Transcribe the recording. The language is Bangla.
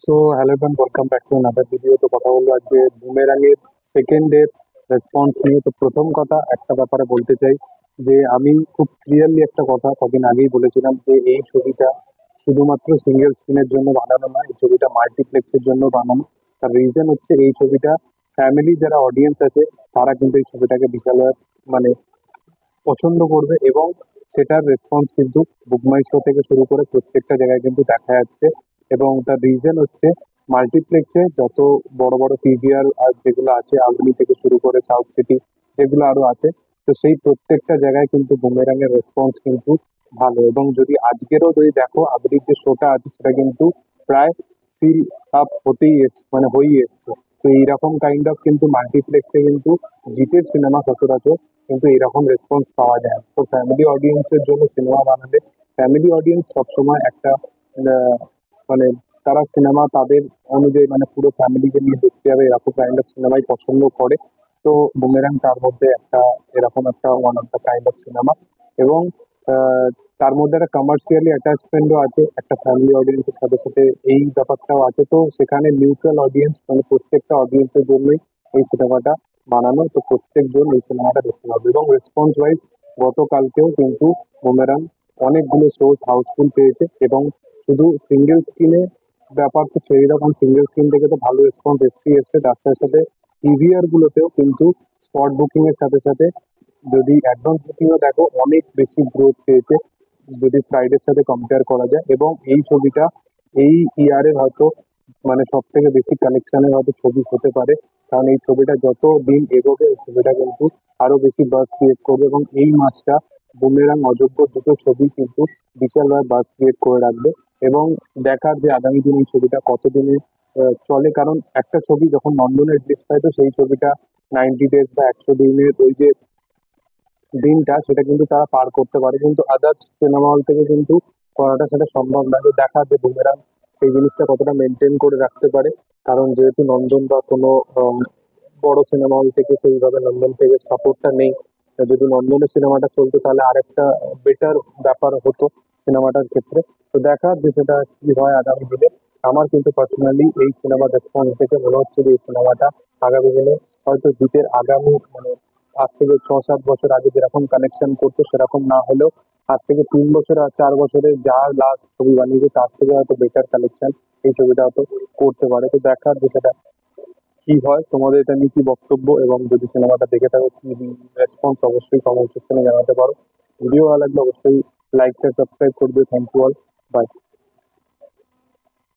So hello everyone, welcome back to another video. তো কথা বলবো আজকে বুমেরাং এর সেকেন্ড ডে রেসপন্স নিয়ে। তো প্রথম কথা একটা ব্যাপারে বলতে চাই যে আমি খুব ক্লিয়ারলি একটা কথা কদিন আগেই বলেছিলাম যে এই ছবিটা শুধুমাত্র সিঙ্গেল স্ক্রিনের জন্য বানানো নয়, এই ছবিটা মাল্টিপ্লেক্সের জন্য বানানো। তার রিজন হচ্ছে এই ছবিটা ফ্যামিলি যারা অডিয়েন্স আছে তারা কিন্তু এই ছবিটাকে বিশাল মানে পছন্দ করবে, এবং সেটার রেসপন্স কিন্তু বুকমাই শো থেকে শুরু করে প্রত্যেকটা জায়গায় কিন্তু দেখা যাচ্ছে। এবং তার রিজন হচ্ছে মাল্টিপ্লেক্সে যত বড় বড় পিভিআর যেগুলো আছে, আগুনি থেকে শুরু করে সাউথ সিটি যেগুলো আরো আছে, তো সেই প্রত্যেকটা জায়গায় কিন্তু বুমেরাং এর রেসপন্স কিন্তু ভালো। এবং যদি আজকেরও যদি দেখো আবরির যে শোটা আছে সেটা কিন্তু প্রায় ফিল আপ হতেই এসছে, মানে হয়েই এসছে। তো এইরকম কাইন্ড অফ কিন্তু মাল্টিপ্লেক্সে কিন্তু জিতের সিনেমা সচরাচর কিন্তু এরকম রেসপন্স পাওয়া যায় না। তো ফ্যামিলি অডিয়েন্সের জন্য সিনেমা বানালে ফ্যামিলি অডিয়েন্স সবসময় একটা আহ, মানে তারা সিনেমা তাদের অনুযায়ী, মানে পুরো ফ্যামিলিকে নিয়ে দেখতে যাবে এরকম কাইন্ড অফ সিনেমাই পছন্দ করে। তো বুমেরাং তার মধ্যে একটা এরকম একটা one of the kind of cinema. এবং আহ, তার মধ্যে একটা কমার্শিয়ালি অ্যাটাচমেন্টও আছে, একটা ফ্যামিলি অডিয়েন্সের সাথে সাথে এই ব্যাপারটাও আছে। তো সেখানে নিউট্রাল অডিয়েন্স, মানে প্রত্যেকটা অডিয়েন্সের জন্যই এই সিনেমাটা বানানো। তো প্রত্যেকজন এই সিনেমাটা দেখতে পাবে। এবং রেসপন্স ওয়াইজ গতকালকেও কিন্তু বুমেরাং অনেকগুলো শোজ হাউসফুল পেয়েছে। এবং শুধু সিঙ্গেল স্ক্রিনে ব্যাপার তো ছেড়ে দাও, কারণ সিঙ্গেল স্ক্রিন থেকে তো ভালো রেসপন্স এসছে। তার সাথে সাথে পিভিআর গুলোতেও কিন্তু স্পট বুকিং এর সাথে সাথে যদি অ্যাডভান্স বুকিংও দেখো অনেক বেশি গ্রোথ পেয়েছে যদি ফ্রাইডের সাথে কম্পেয়ার করা যায়। এবং এই ছবিটা এই ইয়ারের হয়তো মানে সব থেকে বেশি কালেকশনের হয়তো ছবি হতে পারে, কারণ এই ছবিটা যত দিন এগোবে এই ছবিটা কিন্তু আরো বেশি বাজ ক্রিয়েট করবে। এবং এই মাসটা বুমেরাং অযোগ্য দুটো ছবি কিন্তু বিশালভাবে বাজ ক্রিয়েট করে রাখবে। এবং দেখার যে আগামী দিন এই ছবিটা কতদিনে চলে, কারণ একটা ছবি যখন নন্দনে রিলিজ পায় তো সেই ছবিটা 90 ডেজ বা 100 দিনের ওই যে দিনটা সেটা কিন্তু তারা পার করতে পারে, কিন্তু আদার্স সিনেমা হল থেকে কিন্তু করাটা সেটা সম্ভব না। তো দেখা যে বুমেরাং সেই জিনিসটা কতটা মেনটেন করে রাখতে পারে, কারণ যেহেতু নন্দন বা কোনো বড় সিনেমা হল থেকে সেইভাবে নন্দন থেকে সাপোর্টটা নেই। যদি নন্দনের সিনেমাটা চলতো তাহলে আরেকটা বেটার ব্যাপার হতো সিনেমাটার ক্ষেত্রে। তো দেখার যে সেটা কি হয় আগামী দিনে। আমার কিন্তু পার্সোনালি এই সিনেমার রেসপন্স দেখে মনে হচ্ছে যে এই সিনেমাটা আগামী দিনে হয়তো জিতের আগামী মানে আজ থেকে 6-7 বছর আগে যেরকম কানেকশন করতো সেরকম না হলেও আজ থেকে 3 বছর আর 4 বছরে যা লাস্ট ছবি বানিয়েছে তার থেকে হয়তো বেটার কালেকশন এই ছবিটা হয়তো করতে পারে। তো দেখার যে সেটা কি হয়। তোমাদের এটা নিয়ে কি বক্তব্য, এবং যদি সিনেমাটা দেখে থাকো কি রেসপন্স অবশ্যই কমেন্ট সেকশনে জানাতে পারো। ভিডিও ভালো লাগলে অবশ্যই লাইক শেয়ার সাবস্ক্রাইব করে দিও। Thank you all, by.